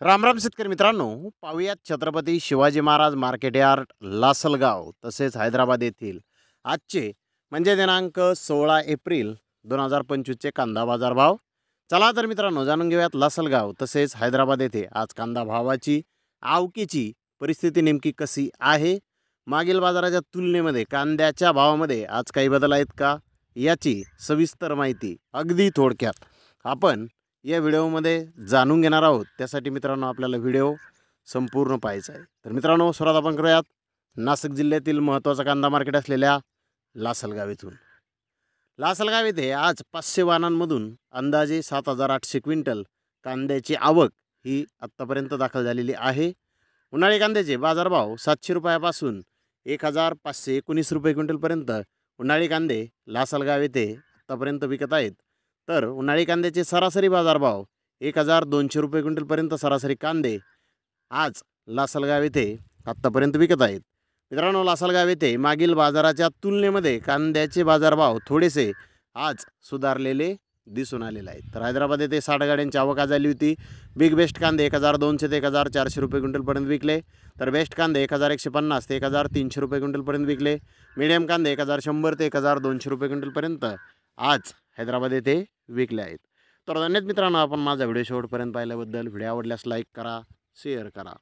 रामराम शेतकरी मित्रांनो, पाहुयात छत्रपती शिवाजी महाराज मार्केट यार्ड लासलगाव तसेच हैदराबाद येथील आजचे म्हणजे दिनांक 16 एप्रिल 2025चे कांदा बाजार भाव. चला तर मित्रांनो जाणून घेऊयात लासलगाव तसेच हैदराबाद येथे आज कांदा भावाची आवकीची परिस्थिती नेमकी कशी आहे. मागील बाजाराच्या तुलनेमध्ये कांद्याच्या भावामध्ये आज काही बदल आहेत का याची सविस्तर माहिती अगदी थोडक्यात आपण या व्हिडिओमध्ये जाणून घेणार आहोत. त्यासाठी मित्रांनो आपल्याला व्हिडिओ संपूर्ण पाहायचा आहे. तर मित्रांनो सुरुवात आपण करूयात नाशिक जिल्ह्यातील महत्त्वाचा कांदा मार्केट असलेल्या लासलगाव येथून. लासलगाव येथे आज 500 वाहनांमधून अंदाजे 7,800 क्विंटल कांद्याची आवक ही आत्तापर्यंत दाखल झालेली आहे. उन्हाळी कांद्याचे बाजारभाव 700 रुपयापासून 1,519 रुपये क्विंटलपर्यंत उन्हाळी कांदे लासलगाव येथे आत्तापर्यंत विकत आहेत. तर उन्हाळी कांद्याचे सरासरी बाजारभाव 1,200 रुपये क्विंटलपर्यंत सरासरी कांदे आज लासलगाव येथे आत्तापर्यंत विकत आहेत. मित्रांनो लासलगाव येथे मागील बाजाराच्या तुलनेमध्ये कांद्याचे बाजारभाव थोडेसे आज सुधारलेले दिसून आलेले आहेत. तर हैदराबाद येथे 60 गाड्यांची आवक आज झाली होती. बिग बेस्ट कांदे 1,200 ते 1,400 रुपये क्विंटलपर्यंत विकले. तर बेस्ट कांदे 1,150 ते 1,300 रुपये क्विंटलपर्यंत विकले. मीडियम कांदे 1,100 ते 1,200 रुपये क्विंटलपर्यंत आज हैदराबाद येथे विकले आहेत. तर धन्यवाद मित्रांनो, आपण माझा व्हिडिओ शेवटपर्यंत पाहिल्याबद्दल. व्हिडिओ आवडल्यास लाईक करा, शेअर करा.